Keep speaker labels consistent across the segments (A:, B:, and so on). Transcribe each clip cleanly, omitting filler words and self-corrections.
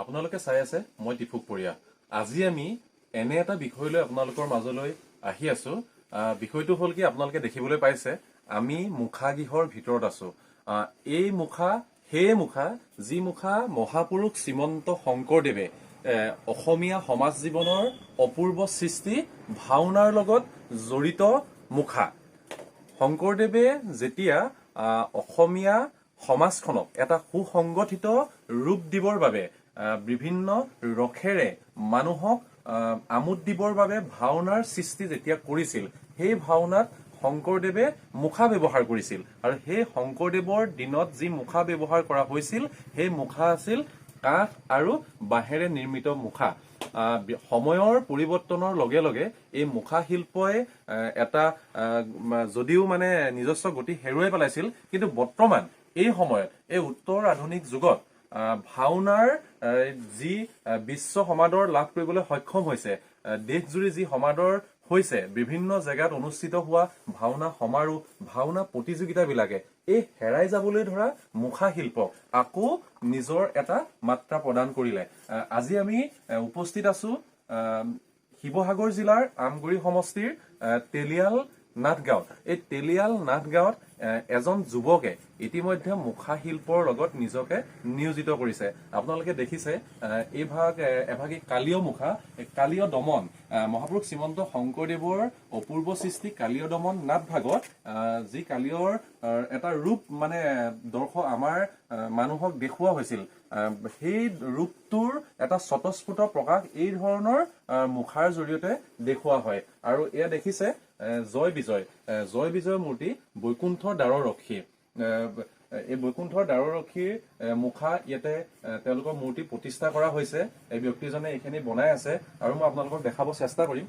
A: আপোনালোকে চাই আছে মই টিফুক পৰিয়া। আজি আমি এনে এটা বিষয় লৈ আপোনালোকৰ মাজলৈ আহি আছো। বিষয়টো হ'ল কি আপোনালোকে দেখিবলৈ পাইছে আমি মুখা গৃহৰ ভিতৰত আছো। এই মুখা সেই মুখা যি মুখা মহাপুৰুষ শ্ৰীমন্ত শংকৰদেৱে অসমীয়া সমাজ জীৱনৰ অপূৰ্ব সৃষ্টি ভাওনাৰ লগত জড়িত মুখা। শংকৰদেৱে যেতিয়া অসমীয়া সমাজখনক এটা সুসংগঠিত ৰূপ দিবৰ বাবে বিভিন্ন ৰসেৰে মানুহক আমোদ দিবৰ বাবে ভাওনাৰ সৃষ্টি যেতিয়া কৰিছিল, সেই ভাওনাত শংকৰদেৱে মুখা ব্যৱহাৰ কৰিছিল। আৰু সেই শংকৰদেৱৰ দিনত যি মুখা ব্যৱহাৰ কৰা হৈছিল, সেই মুখা আছিল কাঠ আৰু বাঁহেৰে নিৰ্মিত মুখা। সময়ৰ পৰিৱৰ্তনৰ লগে লগে এই মুখা শিল্পই এটা যদিও নিজস্ব গতি হেৰুৱাই পেলাইছিল, কিন্তু বৰ্তমান এই সময়ত এই উত্তৰ আধুনিক যুগত ভাওনাৰ যি বিশ্ব সমাদৰ লাভ কৰিবলৈ সক্ষম হৈছে, দেশজুৰি যি সমাদৰ হৈছে, বিভিন্ন জেগাত অনুষ্ঠিত হোৱা ভাওনা সমাৰোহ, ভাওনা প্ৰতিযোগিতাবিলাকে এই হেৰাই যাবলৈ ধৰা মুখা শিল্পক আকৌ নিজৰ এটা মাত্ৰা প্ৰদান কৰিলে। আজি আমি উপস্থিত আছো শিৱসাগৰ জিলাৰ আমগুৰি সমষ্টিৰ তেলিয়াল নাথগাঁৱত। এই তেলিয়াল নাথগাঁৱত এজন যুৱকে ইতিমধ্যে মুখা শিল্পৰ লগত নিজকে নিয়োজিত কৰিছে। আপোনালোকে দেখিছে এভাগী কালীয় মুখা, কালীয় দমন, মহাপুৰুষ শ্ৰীমন্ত শংকৰদেৱৰ অপূৰ্ব সৃষ্টি কালীয় দমন নাটভাগত যি কালীয়ৰ এটা ৰূপ দৰ্শক আমাৰ মানুহক দেখুওৱা হৈছিল, সেই ৰূপটোৰ এটা স্বতঃস্ফূৰ্ত প্ৰকাশ এই ধৰণৰ মুখাৰ জৰিয়তে দেখুওৱা হয়। আৰু এয়া দেখিছে জয় বিজয় মূৰ্তি বৈকুণ্ঠৰ দ্বাৰৰক্ষী। এই বৈকুণ্ঠৰ দ্বাৰৰক্ষীৰ মুখা ইয়াতে তেওঁলোকৰ মূৰ্তি প্ৰতিষ্ঠা কৰা হৈছে। এই ব্যক্তিজনে এইখিনি বনাই আছে আৰু মই আপোনালোকক দেখাব চেষ্টা কৰিম।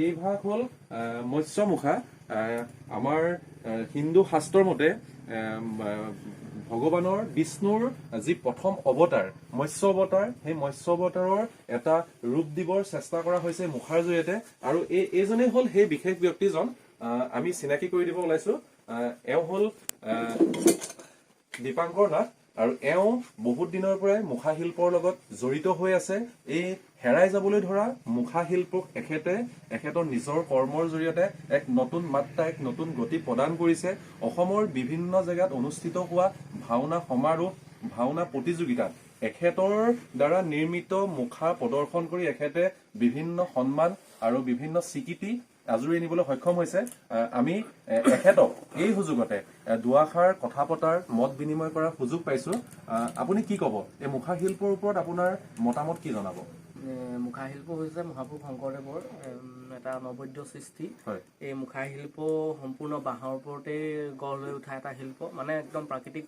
A: এই ভাগ হ'ল মৎস্য মুখা। আমাৰ হিন্দু শাস্ত্ৰৰ মতে ভগৱানৰ বিষ্ণুৰ যি প্ৰথম অৱতাৰ মৎস্য অৱতাৰ, সেই মৎস্য অৱতাৰৰ এটা ৰূপ দিবৰ চেষ্টা কৰা হৈছে মুখাৰ জৰিয়তে। আৰু এইজনেই হ'ল সেই বিশেষ ব্যক্তিজন। আমি চিনাকি কৰি দিব ওলাইছো। এওঁ হ'ল দীপাংকৰ নাথ, আৰু এওঁ বহুত দিনৰ পৰাই মুখা শিল্পৰ লগত জড়িত হৈ আছে। এই হেৰাই যাবলৈ ধৰা মুখা শিল্পক এখেতৰ নিজৰ কৰ্মৰ জৰিয়তে এক নতুন মাত্ৰা, এক নতুন গতি প্ৰদান কৰিছে। অসমৰ বিভিন্ন জেগাত অনুষ্ঠিত হোৱা ভাওনা সমাৰোহ, ভাওনা প্ৰতিযোগিতাত এখেতৰ দ্বাৰা নিৰ্মিত মুখা প্ৰদৰ্শন কৰি এখেতে বিভিন্ন সন্মান আৰু বিভিন্ন স্বীকৃতি আজৰি আনিবলৈ সক্ষম হৈছে। আমি এখেতক এই সুযোগতে দুআষাৰ কথা পতাৰ, মত বিনিময় কৰাৰ সুযোগ পাইছো। আপুনি কি ক'ব, এই মুখা শিল্পৰ ওপৰত আপোনাৰ মতামত কি জনাব?
B: মুখা শিল্প হৈছে মহাপুৰুষ শংকৰদেৱৰ এটা অনবদ্য সৃষ্টি। এই মুখা শিল্প সম্পূৰ্ণ বাঁহৰ ওপৰতে গঢ় লৈ উঠা এটা শিল্প, একদম প্ৰাকৃতিক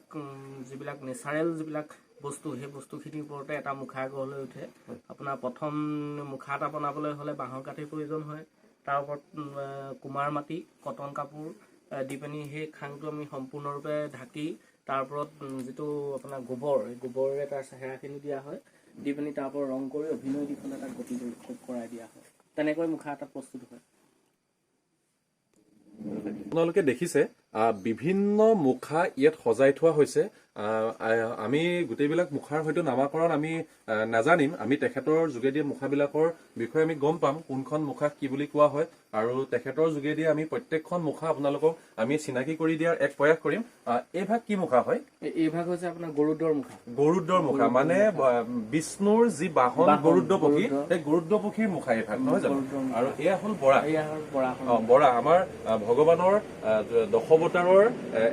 B: যিবিলাক নেচাৰেল যিবিলাক বস্তু, সেই বস্তুখিনিৰ ওপৰতে এটা মুখা গঢ় লৈ উঠে। আপোনাৰ প্ৰথম মুখা এটা বনাবলৈ হ'লে বাঁহৰ কাঠিৰ প্ৰয়োজন হয়। তাৰ ওপৰত কুমাৰ মাটি, কটন কাপোৰ দি পিনি সেই খাংটো আমি সম্পূৰ্ণৰূপে ঢাকি তাৰ ওপৰত যিটো আপোনাৰ গোবৰ, এই গোবৰেৰে তাৰ চেহেৰাখিনি দিয়া হয়, দি পিনি তাৰ ওপৰত ৰং কৰি অভিনয় দি পেলাই তাক গতি কৰাই দিয়া হয়। তেনেকৈ মুখা এটা প্ৰস্তুত হয়।
A: আপোনালোকে দেখিছে বিভিন্ন মুখা ইয়াত সজাই থোৱা হৈছে। আমি গোটেইবিলাক মুখাৰ হয়তো নামাকৰণ আমি নাজানিম। আমি তেখেতৰ যোগেদি মুখাবিলাকৰ বিষয়ে আমি গম পাম কোনখন মুখা কি বুলি কোৱা হয়, আৰু তেখেতৰ যোগেদি আমি প্ৰত্যেকখন মুখা আপোনালোকক আমি চিনাকি কৰি দিয়াৰ এক প্ৰয়াস কৰিম। এই ভাগ কি মুখা হয়?
B: এই ভাগ হৈছে আপোনাৰ গৰুদ্ৰৰ মুখা।
A: গৰুদ্ৰৰ মুখা বিষ্ণুৰ যি বাহন গৰুদ্ৰ পক্ষী, সেই গৰুদ্ৰ পক্ষীৰ মুখা এই ভাগ, নহয় জানো? আৰু এয়া হ'ল বৰা। বৰা আমাৰ ভগৱানৰ দশাৱতাৰৰ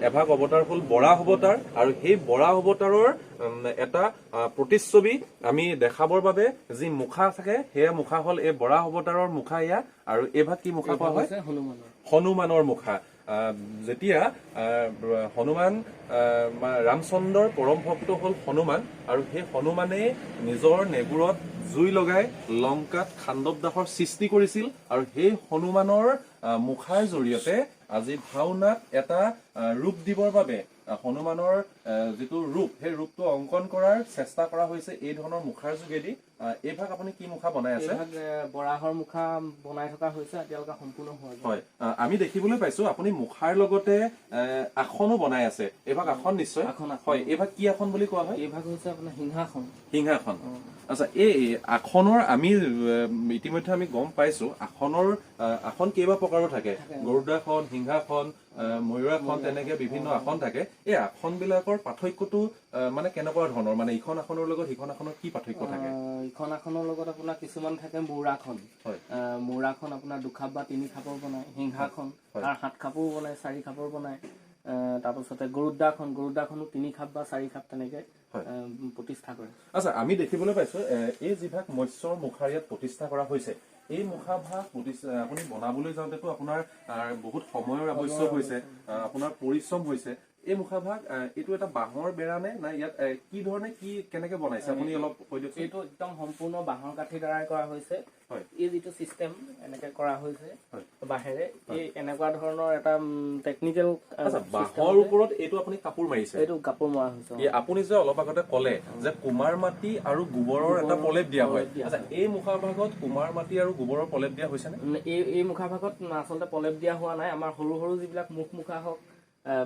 A: এভাগ অৱতাৰ হ'ল বৰাহ অৱতাৰ, আৰু সেই বৰাহ অৱতাৰৰ এটা প্ৰতিচ্ছবি আমি দেখাবৰ বাবে যি মুখা থাকে, সেয়া মুখা হ'ল এই বৰাহ অৱতাৰৰ মুখা এয়া। আৰু এই ভাগ কি মুখা কোৱা হয়? হনুমানৰ মুখা। যেতিয়া হনুমান ৰামচন্দ্ৰৰ পৰম ভক্ত হ'ল হনুমান, আৰু সেই হনুমানে নিজৰ নেগুৰত জুই লগাই লংকাত খাণ্ডৱ দাহৰ সৃষ্টি কৰিছিল। আৰু সেই হনুমানৰ মুখাৰ জৰিয়তে আজি ভাওনাত এটা ৰূপ দিবৰ বাবে হনুমানৰ যিটো ৰূপ সেই ৰূপটো অংকন কৰাৰ চেষ্টা কৰা হৈছে এই ধৰণৰ মুখাৰ যোগেদি। এই ভাগ আপুনি কি মুখা বনাই আছে?
B: বৰাহৰ মুখা বনাই থকা হৈছে, এতিয়ালৈকে সম্পূৰ্ণ হোৱা নাই।
A: হয়, আমি দেখিবলৈ পাইছো আপুনি মুখাৰ লগতে আসনো বনাই আছে। এই ভাগ আসন নিশ্চয় হয়। এই ভাগ কি আসন বুলি কোৱা হয়?
B: এই ভাগ হৈছে আপোনাৰ সিংহাসন।
A: সিংহাসন। আচ্ছা, এই আসনৰ আমি ইতিমধ্যে আমি গম পাইছো আসন কেইবা প্ৰকাৰৰ থাকে। গৰুড়াসন, সিংহাসন, ময়ূৰাসন, তেনেকে বিভিন্ন আসন থাকে। এই আসন বিলাকৰ পাৰ্থক্যটো মানে কেনেকুৱা ধৰণৰ? মানে ইখন আসনৰ লগত সিখন আসনৰ কি পাৰ্থক্য থাকে?
B: ইখন আসনৰ লগত আপোনাৰ কিছুমান থাকে মূৰাখন। মূৰাখন আপোনাৰ 2 খাপ বা 3 খাপৰ বনায়। সিংহাখন তাৰ 7 খাপৰো বনায়, 4 খাপৰ বনায়। তাৰপিছতে গৰুড়াখনো 3 খাপ বা 4 খাপ তেনেকে প্ৰতিষ্ঠা কৰে।
A: আচ্ছা, আমি দেখিবলৈ পাইছো এই যিভাগ মৎস্যৰ মুখাৰ ইয়াত প্ৰতিষ্ঠা কৰা হৈছে, এই মুখা ভাগ আপুনি বনাবলৈ যাওঁতেতো আপোনাৰ বহুত সময়ৰ আৱশ্যক হৈছে, আপোনাৰ পৰিশ্ৰম হৈছে। এই মুখা ভাগ এইটো এটা বাঁহৰ বেৰা নে না ইয়াত কি ধৰণে কেনেকে বনাইছে আপুনি অলপ কৈ দিয়ক।
B: এইটো একদম সম্পূৰ্ণ বাঁহৰ কাঠিৰ দ্বাৰাই কৰা হৈছে। এই যিটো চিষ্টেম এনেকে কৰা হৈছে বাঁহেৰে, এই এনেকুৱা ধৰণৰ এটা টেকনিকেল
A: বাঁহৰ ওপৰত এইটো আপুনি কাপোৰ মাৰিছে?
B: এইটো কাপোৰ মৰা হৈছে।
A: আপুনি যে অলপ আগতে ক'লে যে কুমাৰ মাটি আৰু গোবৰৰ এটা প্ৰলেপ দিয়া হয়, আচ্ছা এই মুখা ভাগত কুমাৰ মাটি আৰু গোবৰৰ প্ৰলেপ দিয়া হৈছে নে?
B: এই মুখা ভাগত আচলতে প্ৰলেপ দিয়া হোৱা নাই। আমাৰ সৰু সৰু যিবিলাক মুখা হওক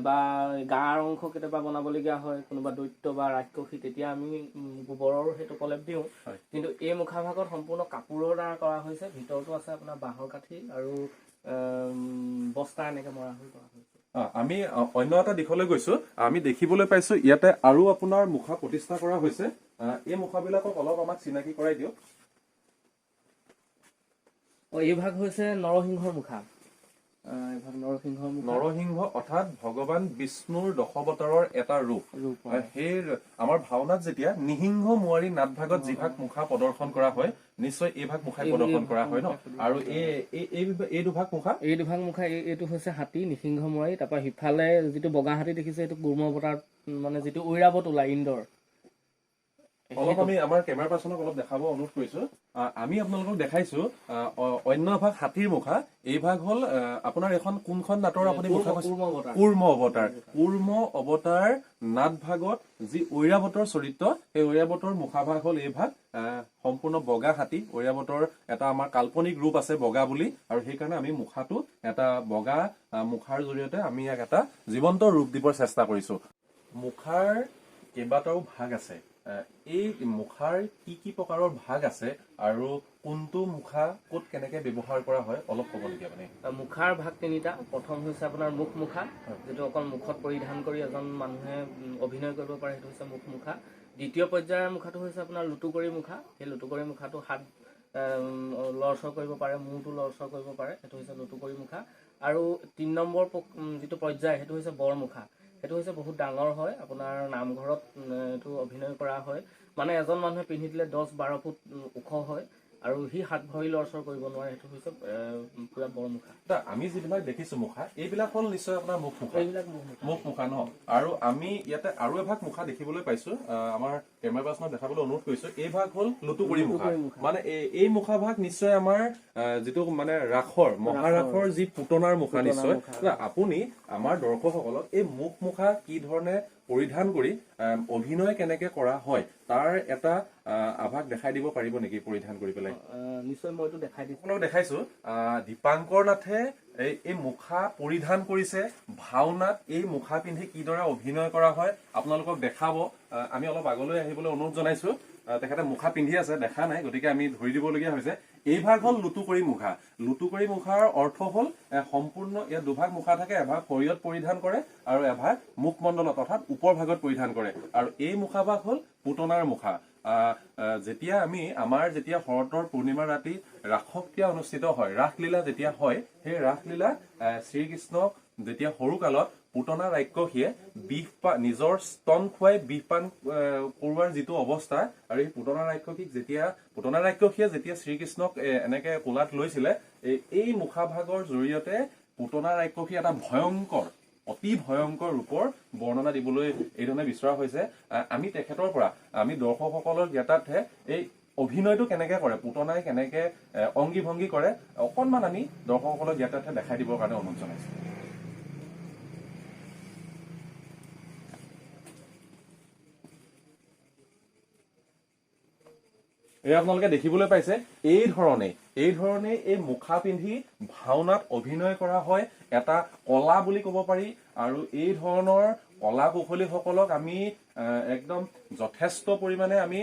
B: বা গাৰ অংশ কেতিয়াবা বনাবলগীয়া হয়, কোনোবা দৈত্য বা ৰাক্ষসী, তেতিয়া আমি গোবৰৰ সেইটো প্ৰলেপ দিওঁ। কিন্তু এই মুখা ভাগত সম্পূৰ্ণ কাপোৰৰ দ্বাৰা কৰা হৈছে। ভিতৰতো আছে আপোনাৰ বাঁহৰ কাঠি আৰু বস্তা এনেকে মৰা হৈ কৰা হৈছে।
A: আমি অন্য এটা দিশলৈ গৈছো। আমি দেখিবলৈ পাইছো ইয়াতে আৰু আপোনাৰ মুখা প্ৰতিষ্ঠা কৰা হৈছে। এই মুখাবিলাকক অলপ আমাক চিনাকি কৰাই দিয়ক।
B: এই ভাগ হৈছে নৰসিংহৰ মুখা।
A: নৰসিংহ অৰ্থাৎ ভগৱান বিষ্ণুৰ দশাৱতাৰৰ এটা ৰূপ। সেই আমাৰ ভাওনাত যেতিয়া নিসিংহ মোৱাৰী নাট ভাগত যিভাগ মুখা প্ৰদৰ্শন কৰা হয়, নিশ্চয় এই ভাগ মুখাই প্ৰদৰ্শন কৰা হয় ন? আৰু এই দুভাগ মুখা
B: এইটো হৈছে হাতী নিসিংহ মোৱাৰী। তাৰপৰা সিফালে যিটো বগা হাতী দেখিছে এইটো কুৰ্ম অৱতাৰ, মানে যিটো ঐৰাবত ওলাই ইন্দ্ৰৰ।
A: অলপ আমি আমাৰ কেমেৰা পাৰ্চনক অলপ দেখাব অনুৰোধ কৰিছো। আমি আপোনালোকক দেখাইছো অন্য ভাগ হাতীৰ মুখা। এই ভাগ হল আপোনাৰ এখন কোনখন নাটৰ আপুনি মুখা? কুৰ্ম অৱতাৰ। কুৰ্ম অৱতাৰ নাট ভাগত যি ঐৰাবতৰ চৰিত্ৰ, সেই ঐৰাবতৰ মুখা ভাগ হল এই ভাগ। সম্পূৰ্ণ বগা হাতী, ঐৰাবতৰ এটা আমাৰ কাল্পনিক ৰূপ আছে বগা বুলি, আৰু সেইকাৰণে আমি মুখাটো এটা বগা মুখাৰ জৰিয়তে আমি ইয়াক এটা জীৱন্ত ৰূপ দিবৰ চেষ্টা কৰিছো। মুখাৰ কেইবাটাও ভাগ আছে। এই মুখাৰ কি প্ৰকাৰৰ ভাগ আছে আৰু কোনটো মুখা ক'ত কেনেকে ব্যৱহাৰ কৰা হয় অলপ ক'ব নেকি আপুনি?
B: মুখাৰ ভাগ 3টা। প্ৰথম হৈছে আপোনাৰ মুখ মুখা, যিটো অকল মুখত পৰিধান কৰি এজন মানুহে অভিনয় কৰিব পাৰে, সেইটো হৈছে মুখ মুখা। দ্বিতীয় পৰ্যায়ৰ মুখাটো হৈছে আপোনাৰ লুটুকৰি মুখা। সেই লুটুকৰি মুখাটো হাত লৰচৰ কৰিব পাৰে, মূৰটো লৰচৰ কৰিব পাৰে, সেইটো হৈছে লুটুকৰি মুখা। আৰু 3 নম্বৰ যিটো পৰ্যায় সেইটো হৈছে বৰ মুখা। সেইটো হৈছে বহুত ডাঙৰ হয়, আপোনাৰ নামঘৰত এইটো অভিনয় কৰা হয়। মানে এজন মানুহে পিন্ধি দিলে 10-12 ফুট ওখ হয় আৰু সি হাত ভৰি লৰচৰ কৰিব নোৱাৰে। সেইটো হৈছে পুৰা বৰ মুখা।
A: আমি যিবিলাক দেখিছো মুখা, এইবিলাক হল নিশ্চয় আপোনাৰ মুখ মুখা।
B: এইবিলাক
A: মুখ মুখা ন? আৰু আমি ইয়াতে আৰু এভাগ মুখা দেখিবলৈ পাইছো, আমাৰ কেমেৰা পাৰ্চনক দেখাবলৈ অনুৰোধ কৰিছো। এই ভাগ হল লুটুকৰি মুখা। মানে এই মুখা ভাগ নিশ্চয় আমাৰ যিটো মানে ৰাসৰ মহাৰাসৰ যি পুতনাৰ মুখা নিশ্চয়। আপুনি আমাৰ দৰ্শকসকলক এই মুখ মুখা কি ধৰণে পৰিধান কৰি অভিনয় কেনেকে কৰা হয় তাৰ এটা আভাস দেখাই দিব পাৰিব নেকি পৰিধান কৰি পেলাই?
B: নিশ্চয়, মইতো
A: দেখাইছো। দীপাংকৰ নাথে এই মুখা পৰিধান কৰিছে। ভাওনাত এই মুখা পিন্ধি কিদৰে অভিনয় কৰা হয় আপোনালোকক দেখাব। আমি অলপ আগলৈ আহিবলৈ অনুৰোধ জনাইছো। তেখেতে মুখা পিন্ধি আছে, দেখা নাই, গতিকে আমি ধৰি দিবলগীয়া হৈছে। এই ভাগ হল লুটুকৰি মুখা। লুটুকৰি মুখাৰ অৰ্থ হল সম্পূৰ্ণ ইয়াত দুভাগ মুখা থাকে, এভাগ শৰীৰত পৰিধান কৰে আৰু এভাগ মুখমণ্ডলত অৰ্থাৎ ওপৰ ভাগত পৰিধান কৰে। আৰু এই মুখা ভাগ হল পুতনাৰ মুখা। যেতিয়া যেতিয়া শৰতৰ পূৰ্ণিমা ৰাতি ৰাসক্ৰিয়া অনুষ্ঠিত হয়, ৰাসলীলা যেতিয়া হয়, সেই ৰাসলীলা শ্ৰীকৃষ্ণক যেতিয়া সৰু কালত পুতনা ৰাক্ষসীয়ে নিজৰ স্তন খুৱাই বিষপান কৰোৱাৰ যিটো অৱস্থা, আৰু এই পুতনা ৰাক্ষসীয়ে যেতিয়া শ্ৰীকৃষ্ণক এনেকে কোলাত লৈছিলে, এই মুখা ভাগৰ জৰিয়তে পুতনা ৰাক্ষসী এটা অতি ভয়ংকৰ ৰূপৰ বৰ্ণনা দিবলৈ এই ধৰণে বিচৰা হৈছে। আমি তেখেতৰ পৰা আমি দৰ্শকসকলৰ জ্ঞাতাৰ্থে এই অভিনয়টো কেনেকে কৰে, পুতনাই কেনেকে অংগী ভংগী কৰে, অকনমান আমি দৰ্শকসকলৰ জ্ঞাতাৰ্থে দেখাই দিবৰ কাৰণে অনুৰোধ জনাইছো। এই আপোনালোকে দেখিবলৈ পাইছে এই ধৰণে এই মুখা পিন্ধি ভাওনাত অভিনয় কৰা হয় এটা কলা বুলি ক'ব পাৰি আৰু এই ধৰণৰ কলা কুশলীসকলক আমি একদম যথেষ্ট পৰিমাণে আমি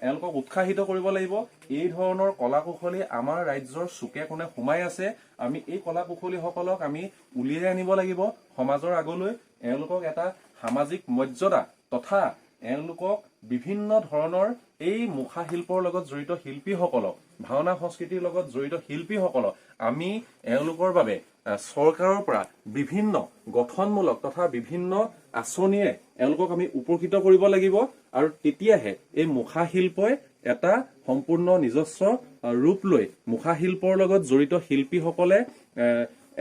A: এওঁলোকক উৎসাহিত কৰিব লাগিব এই ধৰণৰ কলা কুশলী আমাৰ ৰাজ্যৰ চুকে কোণে সোমাই আছে আমি এই কলা কুশলীসকলক আমি উলিয়াই আনিব লাগিব সমাজৰ আগলৈ এওঁলোকক এটা সামাজিক মৰ্যাদা তথা এওঁলোকক বিভিন্ন ধৰণৰ এই মুখা শিল্পৰ লগত জড়িত শিল্পীসকলক ভাওনা সংস্কৃতিৰ লগত জড়িত শিল্পীসকলক আমি এওঁলোকৰ বাবে চৰকাৰৰ পৰা বিভিন্ন গঠনমূলক তথা বিভিন্ন আঁচনিৰে এওঁলোকক আমি উপকৃত কৰিব লাগিব আৰু তেতিয়াহে এই মুখা শিল্পই এটা সম্পূৰ্ণ নিজস্ব ৰূপ লৈ মুখা শিল্পৰ লগত জড়িত শিল্পীসকলে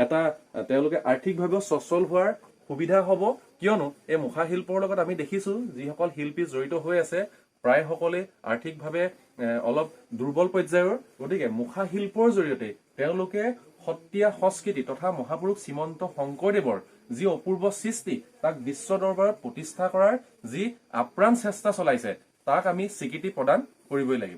A: এটা তেওঁলোকে আৰ্থিকভাৱে সচ্ছল হোৱাৰ সুবিধা হ'ব কিয়নো এই মুখা শিল্পৰ লগত আমি দেখিছো যিসকল শিল্পী জড়িত হৈ আছে প্ৰায় সকলে আৰ্থিকভাৱে অলপ দুৰ্বল পৰ্যায়ৰ গতিকে মুখা শিল্পৰ জৰিয়তে তেওঁলোকে সত্ৰীয়া সংস্কৃতি তথা মহাপুৰুষ শ্ৰীমন্ত শংকৰদেৱৰ যি অপূৰ্ব সৃষ্টি তাক বিশ্ব দৰবাৰত প্ৰতিষ্ঠা কৰাৰ যি আপ্ৰাণ চেষ্টা চলাইছে তাক আমি স্বীকৃতি প্ৰদান কৰিবই লাগিব